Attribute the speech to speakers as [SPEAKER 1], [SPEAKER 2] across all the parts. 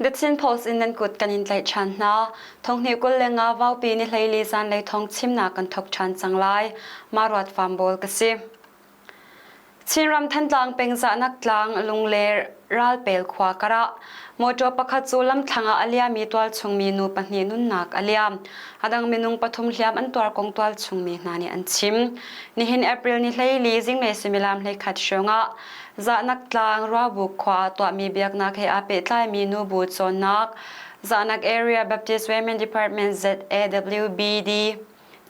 [SPEAKER 1] The Chin Post in and good canin light chan na, Thawngchimnak lenga Vaupi ni hlei li Zanlei Thawngchimnak kan thok chan Zanlei Marwat Fambol kasi. Chinram Thantlang pengza nak tlang lungler ral pel khwa kara moto pakhat chulam thanga alia mi twal chungmi nu pahni nun nak alia adang minung pathum hliam an twar kong twal chungmi hnani an chim ni hin April ni hlei li jing me similam hlei khat shonga za nak tlang ra bu khwa to mi biak nak he ape tlai mi nu bu chon nak Zanak Area Baptist Women Department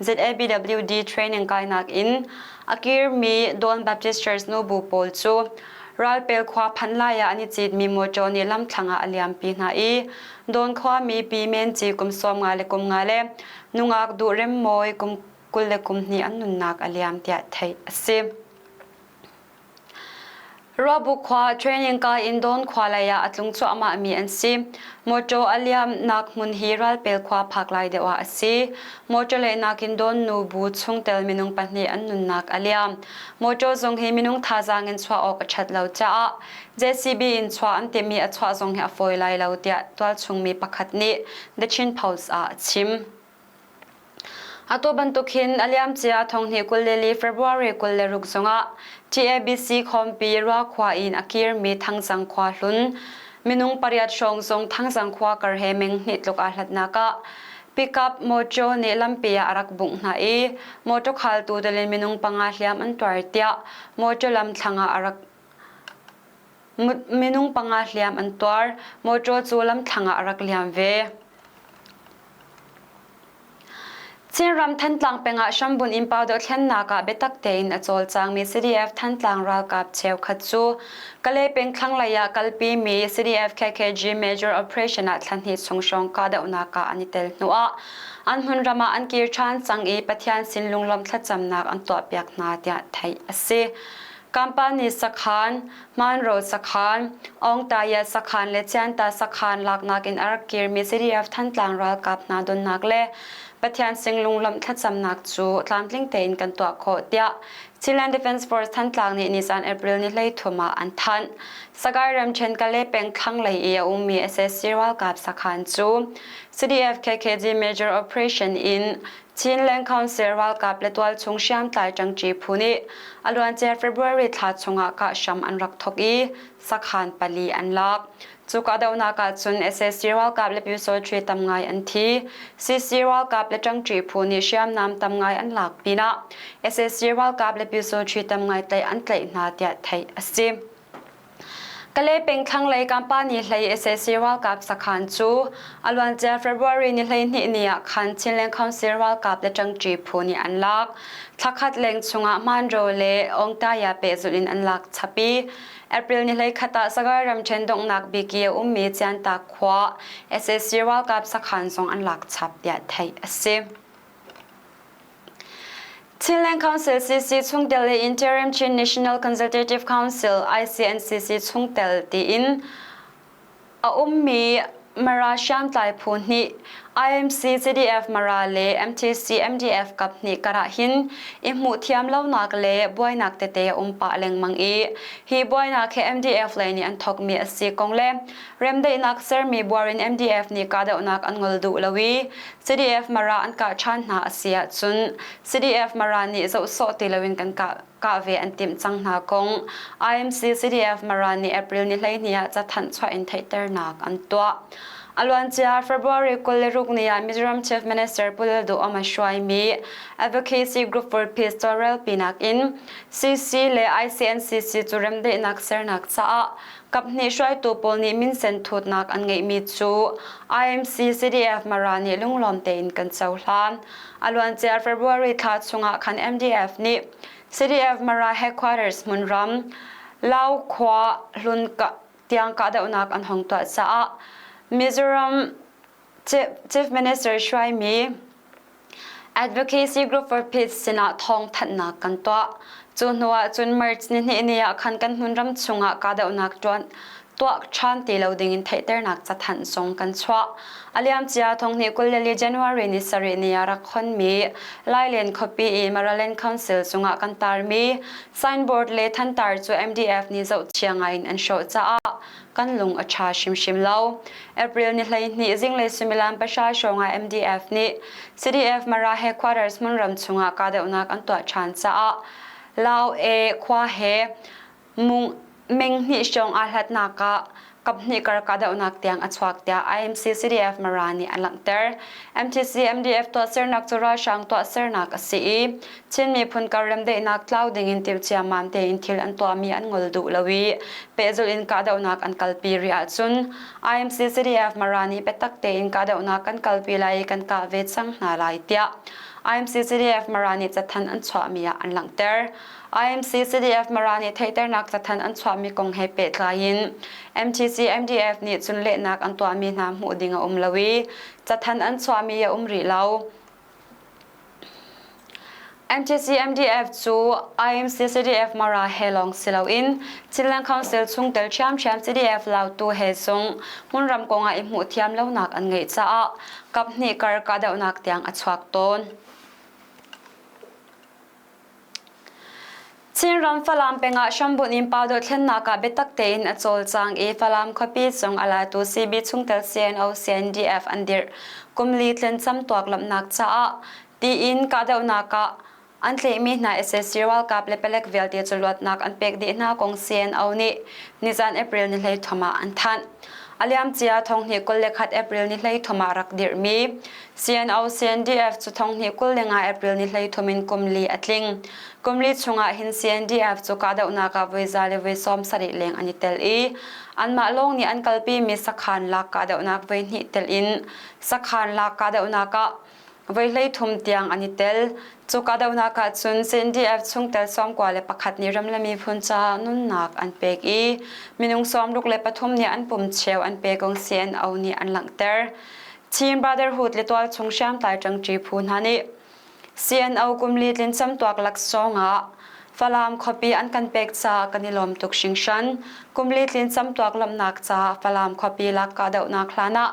[SPEAKER 1] ZABWD training kai nak in akir mi Don Baptist Church no bu pol chu ral pel khwa phanlaya ani chit mi mo choni lam thlanga aliam pi na I Don khwa mi pi men chi kum som nga le kum nga le nungak du rem moi kum kul le kum ni an nun nak aliam tia thai ase Rabu khwa training ka in Don khwa laya atlung chu ama mi an si moto aliam nak mun hi ral pel khwa phaklai dewa ase moto le nak in Don nu bu chung tel minung pahni an nun nak aliam moto zong hi minung thazang in chwa ok chat lo cha JCB in chwa an te mi a chwa zong hi a foi lai lo tia twal chung mi pakhat ni the Chin Post a chim Ato bantukin aliam chia Thawngchimnak kuleli February kulle ruk zonga TABC khompi ra khwa in akir mi thangsang khwa hlun minung pariat shong zong thangsang khwa kar he meng hnit lok a hlatna ka pick up mojo ne lampia arak bung na e moto khal tu delen minung panga hliam an twar tia mojo lam thlanga arak minung panga hliam an twar mojo chu lam thlanga arak liam ve Chinram Thantlang penga shambun impawdo thlenna ka betak tein achol chang mi CDF Thantlang ral kap cheu khachu kale peng thanglaya kalpi mi CDF KKG major operation at thlanhi chungshong ka da unaka anitel nuwa anhun rama an kir chan chang e pathian sin lunglom thlachamnak an to piak na tia thai ase Company Sakhan, Man Road Sakhan, Ong Taya Sakhan le Chanta Sakhan laknak in Arakir mi CDF Thantlang ral kap na don nakle Pathian Singlung Lam Thlachamnak chu tlamtling tein kan to kho tia Chinland Defense Force Thantlang ni Nisan April ni hlei thuma an than Sagairam chen kale peng thang lai e ummi SSC ral kap Sakhan chu CDF KKG major operation in Chinland Council ral kap le twal chung siam tlai changchi phuni alwan che February tha chunga ka sham an rak thoki Sakhan pali an lak chuka dauna ka chun SSC ral kap le piso 3 tamngai an thi CC ral kap le changchi phuni siam nam tamngai an lak pina SSC ral kap le piso 3 tamngai tlai an tlai na tia thai ase Kale peng thang lai company hlei SSC ral kap Sakhan chu alwan che February ni hlei ni nia khan Chinland Council ral kap le changchi phuni an lak thakhat leng chunga manro le ong taya pe zulin an lak chapi April ni hlei khata Sagairam chen dong nak biki ummi chan ta khwa SSC ral kap Sakhan song an lak chap tia thai ase Chinland Council CC Chungtel Interim Chin National Consultative Council ICNCC Chungtel ti in a ummi mara sham tlai phunni IMC CDF marale MTC MDF kapni kara hin immu thiam lo nak le boinak te te umpa lengmang e hi boinak he MDF le ni an thok mi ase kongle remde nak ser mi borin MDF ni ka da unak angol du lawi CDF mara an ka chan na asia chun CDF mara ni zo so ti lawin kan ka ve an tim chang na kong IMC CDF mara ni April ni hlei nia cha than chwa in theiter nak an to Alwan chia February koleruk niya Mizoram Chief Minister Puleldu Omashwai mi Advocacy Group for Peace Torel Pinak in CC le ICNCC churemde nak sernak cha kapni shwai tu polni min sen thut nak an ngei mi chu IMC CDF marani lunglom te in kan chawhlan alwan chia February tha chunga khan MDF ni CDF mara headquarters munram lau khwa hlun ka tiang ka da unak an hong to cha Mizoram Chief Minister Shwai mi Advocacy Group for Peace sina thong thatna kan to chunwa chun merch ni ni ya khan kan hunram chunga ka da unak ตัวชันตีเราดิ่งไทยเตอร์นักจะทันทรงกันชัวอาเลียมเจียทงนี้กุลเลจันวารีนิสรีนียรักคนมีไล่เลียนคอปีมาราเลนคอนซิลสุงกันตาร์มีไซน์บอร์ดเลทันตาร์จู MDF นี่จะเชียงไงอันโชว์จ้ากันลงอาชาชิมเล่าเอพริลนี่เลยนี่จิงเลยสิมิลันประชาชน MDF นี่ CDF มาราเฮควอเตอร์สมุนรำสุงกาเดอุนักอันตัวชันจ้าลาวควาเฮมุงเมงนี่ชงอาลัดนักกับนี่กระกาดอุนักเตียงอัศวกเตีย IMC CDF มารานีอันหลังเตอร์ MTC MDF ตัวเสนักจุราช่างตัวเสนักCEเช่นมีพุนการเริ่มได้นักคลาวดิ้งอินทิวเชียมันเตอินทิลอันตัวมีอันงลดูลวีเปจุลินกาดอุนักอันกัลปีริอาจุน IMC CDF มารานีเปตักเตอินกาดอุนักอันกัลปีไลกันกาเวทสังนาลายเตีย IMC CDF มารานีจะทันอันสวามีอันหลังเตอร์ IMC CDF มารานีไทเตอร์นักจะทันอันสวามีกงให้เป็ดลายิน MTC MDF นี่จุนเละนักอันตัวมีน้ำหูดิ่งลวีจะทันอันสวามียารีเล่า MTC MDF จู IMC CDF มาราเฮลองสิลาอิน Chinland Council ซุงเตลแชม CDF ลาวตูเฮซงหุ่นรำกงอิมหูเทียมเล่านักอันไงจ้ากับนี่กระกาดนักเตียงอัศวกตนชินรำฟลามเป็นอาชัมบุญอิมพาวดเทนนักเบตักเตนอัจฉริจังฟลามคอปีส่งอาลาตูซีบีซุงเตลCNO CNDF อันเดียร์กุมลีเทนซัมตัวกลับนักจ้าตีอินกาดนักอันเทมีนาSSC วัลกับเลเปเล็กเวลตีจลวดนักอันเป็กดีน่ากงCNOนี่นิจันเอพริลนี่เลยทมาอันทันอาเลียมเจียทงนี้กุลเลขัดเอพริลนี่เลยทมารักเดียร์มี CNO CNDF จุทงนี้กุลเลงาเอพริลนี่เลยทมินกุมลีอัตลิงกุมลีชงหิน CNDF จุกาดอุนักวิจาเลวิซอมสริเลงอันนี้เตลอันมาลงนี่อันกัลปีมีสักขันลักกาดอุนักเวนิเตลินสักขันลักกาดอุนักเวเลยทุ่มเตียงอันนี้เตลจุกาดอุนักจุน CNDF ชงเตลซ้อมกว่าเลปขัดนิรมและมีพุนจานุนนักอันเป็กมีนุงซ้อมลูกเลปทุ่มนี่อันปุ่มเชลอันเป็กง CNO นี่อันหลังเตอร์ทีม Brotherhood เลตัวชงแชมตายจังจีพูนฮันนี่CNO กุมลีลินซัมตัวกลักซองฟลามคอปีอันกันเป็กจากันนิลมตุกชิงชันกุมลีลินซัมตัวกลมนักจาฟลามคอปีลักกาเดานักลานะ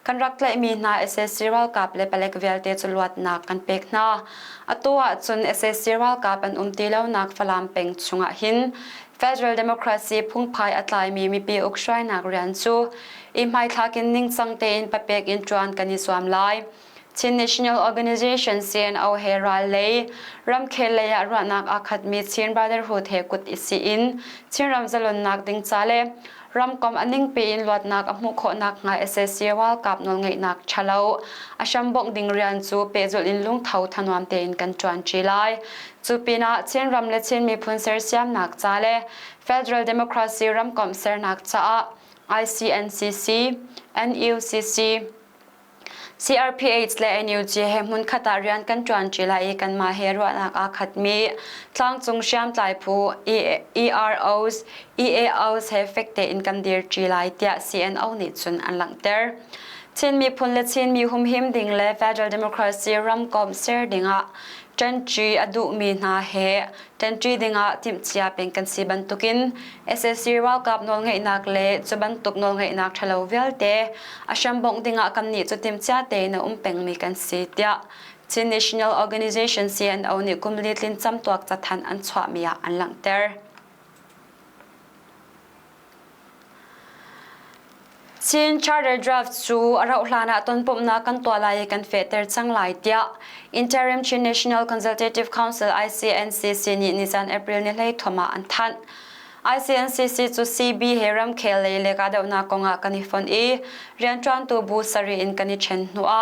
[SPEAKER 1] กันรักและมีนา SSC วัลกับเลเปเล็กเวลเตจลวดนักกันเป็กนาอัตัวจุน SSC วัลกับอันตีเลวนักฟลามเป็งชุงหิน Federal Democracy พุ่งพายอัตไลมีปีอุกช่วยนักเรียนจูอิมไฮทักินนิ่งสังเตนปะเป็กอินจวนกันนิสวามไลChin National Organization CNO Herald Lay Ram Khelaya Ranak Academy Chin Brotherhood Hekut Isiin Chin Ram Zalon Nak Ding Chale Ram Kom Aning Pe In Lot Nak Amu Kho Nak Nga SSC Wal Kap Nol Ngai Nak Chalo Asham Bong Ding Rian Chu Pe Zul In Lung Thau Thanwam Te In Kan Chuan Chilai Chu Pina Chin Ram Le Chin Mi Phun Ser Siam Nak Chale Federal Democracy Ram Kom Ser Nak Cha ICNCC NUCC CRPH และ NUG เฮมุนขตาเรียนกันจวนจิลายกันมาเฮรวนักอาคัดมีทางจงเชื่อมใจผู้ EROs EAOs เฮฟเฟกเตอินกันเดียร์จิลายเตีย CNO นิจุนอันหลังเตอร์ชินมีพลและชินมีหุมหิมดิ่งและ Federal Democracy รัมกอมเซอร์ดิ่งจันจีอดุมีนาเฮจันจีดิ่งติมเชียเป็นกันสีบันตุกิน SSC วัลกับนนไงนักเล่จะบันตุกนนไงนักชะลาวเวลเตอาชัมบงดิ่งกันนี้จะติมเชียเตนเป็งมีกันสีเตียชิน National Organization CNO นี่กุมลิลินจำตัวจะทันอันสวามีอันหลังเตอร์ชิน Charter Draft จูเราหลานะต้นปุ่มนักกันตัวลายกันเฟเตอร์จังหลายเดีย Interim Chin National Consultative Council ICNCC นี่นิจันเอพริลนี่เลยทมาอันทัน ICNCC จู CB เฮรัมเคลเลยเลกาเดานักงากันนิฟอนเรียนจวนตัวบูสรีอินกันนิเชนนัว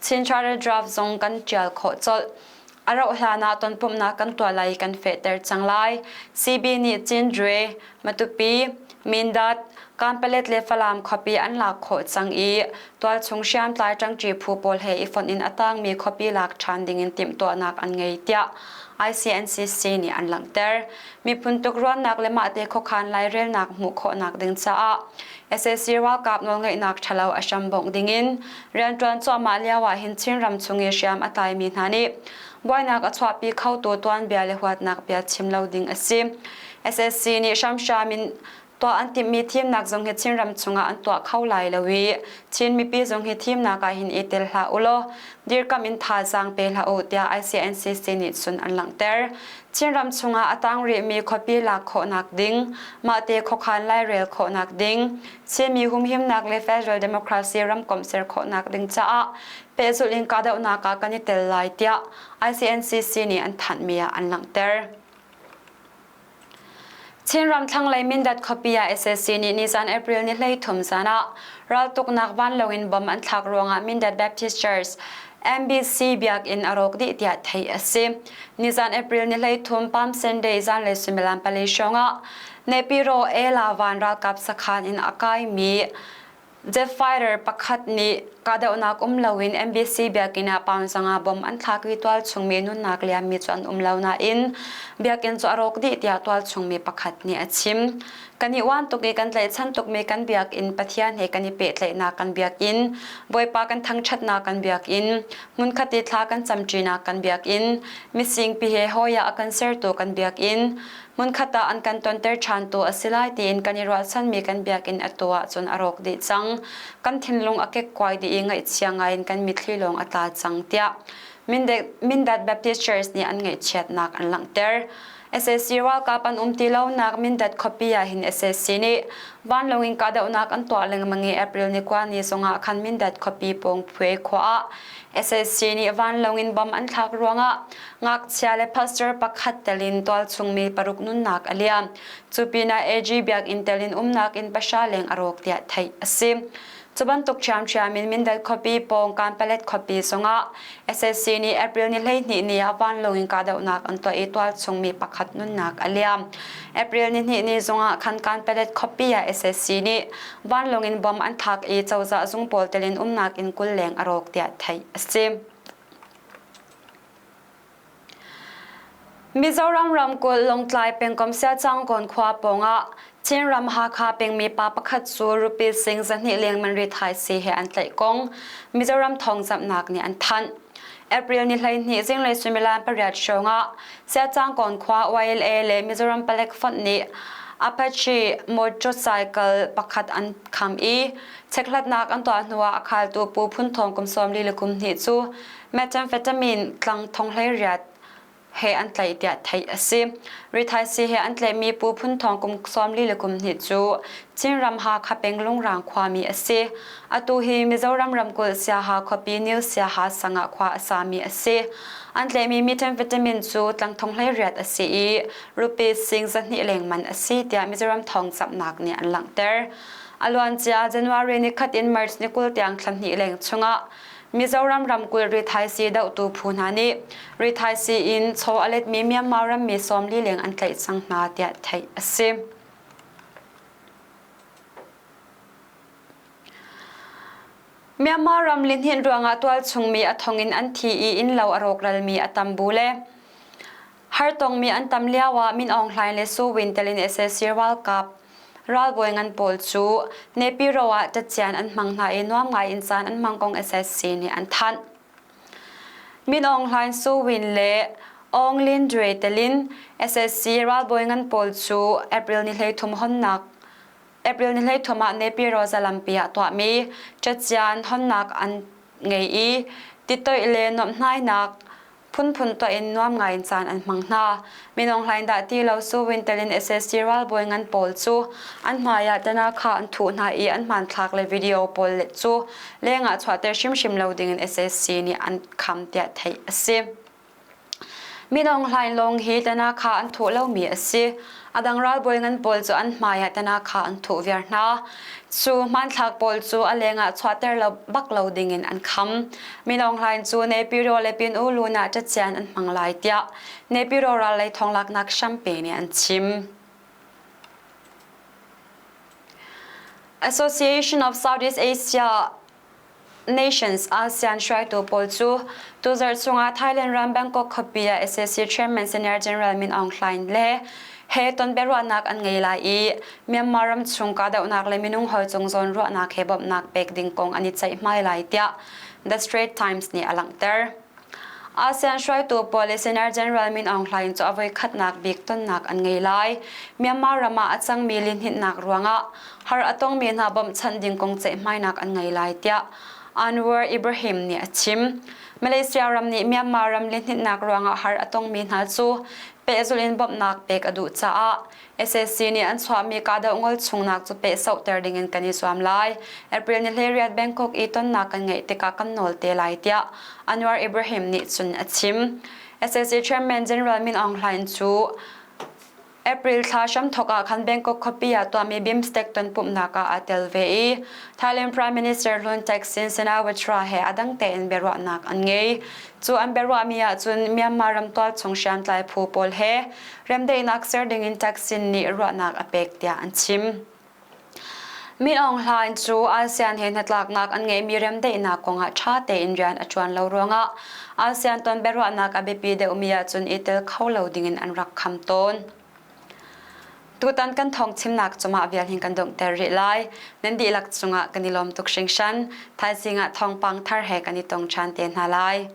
[SPEAKER 1] ชิน Charter Draft ทรงกันเจียลโคจลเราหลานะต้นปุ่มนักกันตัวลายกันเฟเตอร์จังหลาย CB นี่จินเดรมาตุปีมินดัดการเปเลตเลฟลามคอปีอันหลักโคจังตัวชงเชียมตายจังจีผู้ปอลเฮอีฟอนอินอัตังมีคอปีหลักชันดิ่งอินติมตัวนักอันไงเตีย ICNCC นี่อันหลังเตอร์มีพุนตุกร้อนนักเลมาเตโคคานไลเรลนักหมู่โคนักดึงจ้า SSC ว่ากับนนไงนักชะลาวอาชัมบงดิ่งอินเรียนจวนจอมาเลียวว่าหินชินรำชงเอเชียมอัตายมีนานีบ่อยนักอัศวปีเข้าตัวตัวนเบียเลหัวนักเบียชิมเลาดิ่งอสิ SSC นี่ชัมชามิน ตัวอันติมีทีมนักจงเฮชินรำชงอันตัวเข้าไหลละวิชินมีปีจงเฮทีมนักหินเอเตลฮาอุโลดีร์กามินทาจังเปลฮาอุตยา ICNCC นิสุนอันหลังเตอร์ชินรำชงอัตังรีมีคปีลักโคนักดิงมาเตโคคันไลเรลโคนักดิงชินมีหุมหิมนักเลเฟเรลเดโมคราซีรัมคอมเซอร์โคนักดิงจ้าเปสุลินกาดาอุนักกันนิเตลไลเตีย ICNCC นี่อันทันมีอันหลังเตอร์ชินรำทั้งไลมินดัดคอปียา SSC นี่นิสันเอพริลนี่เลยทุ่มซานะเราตุกนักวันลวินบอมอันทักรวงมินดัด Baptist Church MBC เบียกอินอารกดิเตียไทยสินิสันเอพริลนี่เลยทุ่มปั๊มเซนเดย์ซันเลยสุเมลันปาเลชงะในปีโรเอลาวันรักกับสักขันอินอากายมีเจฟไฟเดอร์ปักขัดนี้กาเดอุนักลวิน MBC เบียกินอาปามสังอาบอมอันทักวิตวัลชงเมนุนนักเลียมีจวนลาวนาอินเบียกินจอรกดิเตียตวัลชงเมปักขัดนี้ชิมกันนิวันตุกกันเลยฉันตุกเมกันเบียกอินปะเทียนเฮกันนิเปตเลยนากันเบียกอินบอยปากันทั้งชัดนากันเบียกอินมุนคติทากันจำจีนากันเบียกอินมิสิงปีเฮโฮยากันเซอร์ตัวกันเบียกอินมุนคตาอันกันตอนเตอร์ชันตัวอสิไลตีนกันนิรัสันมีกันเบียกอินอตัวจนอรกดิจังกันทินลงอเกกควายดีอิงไอเชียงไงกันมิทลีลงอตาจังเตียมินดัด Baptist Church นี่อันไงเชียดนักอันหลังเตอร์ SSC ว่ากับอันตีเล่านักมินดัดคอปียาหิน SSC นี่วันลงอินกาเดอุนักอันตัวเลงมังเง April นี่กว่านี่สงะคันมินดัดคอปีปงเพวขวา SSC นี่วันลงอินบอมอันทักรวงะงักเชียเลพัสเตอร์ปักขัดเตลินตัวชงมีปรุกนุนนักอเลียมจูปีนาเอจีเบียกอินเตลินนักอินปัชาเลงอารกเตียไทยสิจุบันตุกชามมินดัดคอปีปงการเปเลตคอปีสงะ SSC นี่ April นี่เลยนี่วันลงอินกาเดอุนักอันตัวเอตัวชงมีปักขัดนุนนักอเลียม April นี่สงะคันการเปเลตคอปียา SSC นี่วันลงอินบอมอันทักเอเจ้าจะซุงโพลเตลินนักอินกุลเลงอารกเตียไทยสิมิโซรัมรำกุลลงกลายเป็นกรมเสียจังก่อนควาปงะเช่นรำหาคาเป็นมีปาปขัดสูรูปีสิงสันนิเลียงมันรีไทยสีเหอันไตกงมิโซรัมทองจำนักนี่อันทันเอพริลนี่เลยนี่จึงเลยสุมิลานปริยัติชงะเสียจังก่อนควา YLA เลยมิโซรัมเปเล็กฟอนนี่Apache motorcycle ปักขัดอันคำอีเช็คลัดนักอันตัวหัวอาคารตัวปูพุ่นทองกุมสวมลีลกุมหิจูแมทแอมเฟตามินกลางทองไหลเรียดเฮอันไตเดียไทยสิริไทยสิเฮอันไตมีปูพุ่นทองกุมสวมลีลกุมหิจูจินรำหาคาเป็งลงรางความมีสิอตูฮีมิโซรัมรำกุลเสียหาคปีนิวเสียหาสังะควาสามีสิอันเลมีมิเทมวิตามินจูตั้งทองไหลเรียดสิรูปีสิงสันนิเลงมันสิเดียมิโซรัมทองสับนักเนี่ยอันหลังเตอร์อลวันจ้าจันวารีนิคัดอินมาร์ชนิกุลเตียงสันนิเลงชงะมิโซรัมรำกุลรีไทยซีดาวตูพูนานีรีไทยซีอินโชอเลตมีเมียมารัมมีสอมลีเลงอันไตสังนาเดียไทยสิเมียมารำลินหินรวงอัตัวชงมีอัทองอินอันทีอินเหลาอรกรัลมีอัตัมบูเลฮาร์ตงมีอันตัมเลียวามินอองไลน์เลสูวินเตลินเอเซซีวัลกับรัลบวยงันโพลจูเนปิโรวะจัดเจียนอันมังนาอินว่างไงอินซานอันมังกงเอเซซีนี่อันทันมินอองไลน์สูวินเลองลินดเรเตลินเอเซซีรัลบวยงันโพลจูเอพริลนี่เลยทุ่มหอนนักเอพริลนี่เลยทุ่มเนปิโรซาลัมเปียตัวมีจัดเจียนหอนนักอันไงอีติดตัวอิเลนอมนายนักพุ่นตัวอินว่างไงอินซานอันมังนามีน้องไลน์ดาที่เราสู้วินเตลินเอเซซีรัลบวยงันโพลจูอันมายาดนาคาอันถูนาอีอันมันทักเลยวิดีโอโพลเลจูเลี้ยงอัดสวัสดิ์ชิมเราดิ่งเอเซซีนี่อันคำเดียไทยสิมีน้องไลน์ลงฮีดนาคาอันถูเรามีสิอดังรัลบวยงันโพลจูอันมายาดนาคาอันถูเวียนาจูมันทักโพลจูอเลี้ยงอัดสวัสดิ์เราบักเราดิ่งอันคำมีน้องไลน์จูในปิโรเลปินอูลูนาจัดเจียนอันมังไลเดียในปิโรรัลเลยทองลักนักแชมเปญอันชิม Association of Southeast Asia Nations ASEAN ช่วยตัวโพลจูตัวจารย์สงอาไทยแลนด์รัมแบงกอกคบีย SSC Chairman Senior General มินอองไลน์เล่เฮตอนเบรัวนักอันไงลายเมียนมารัมชงกาเดานักเลยมินุงหอยจงจนรัวนักเฮบบนักเป็กดิงกงอันนี้ใจไม่ลายเดีย The Straits Times นี่อลังเตอร์ อาเซียนช่วยตัว Policyner General มินออนไลน์จะเอาไว้ขัดนักบิ๊กต้นนักอันไงไล่เมียนมารามาอัดสังมีลินหินนักรวงอ่ะฮาร์ต้องมีนาบมชันดิงกงเจไม่นักอันไงไล่เตียอันวอร์อิบราฮิมเนี่ยชิมมาเลเซียรำนี้เมียนมารำลินหินนักรวงอ่ะฮาร์ต้องมีนาจูเปซุลินบมนักเปกอดุจ้า SSC นี่อันสวามีกาดงอลชงนักจะเปเสาเตอร์ดิงินกันนิสวามไลเอพริลนี่เลเรียดแบงกอกอีต้นนักกันไงติกากันนอลเตไลเตียอันวอร์อิบราฮิมนี่จุนอัชิม SSC Chairman General Min Aung Hlaing Chu April tha sham thoka khan Bangkok khopia to mi bimstek ton pumna ka atel ve Thailand Prime Minister Hun Thaksin Shinawatra he adang te en berwa nak an ngei chu an berwa mia chun Myanmar ram twal chongsham tlai phu pol he remde nak ser ding in Thaksin ni ro nak apek tia an chim Min Aung Hlaing Chu ASEAN he natlak nak an ngei mi remde na konga tha te Indian achuan lo ronga ASEAN ton berwa nak abepi de umia chun itel khaulo dingin an rak kham ton tutan kan Thawngchimnak chuma vial hin kan dong ter ri lai nan di lak chunga kanilom tuk shingshan thai singa thongpang thar he kanitong chan te na lai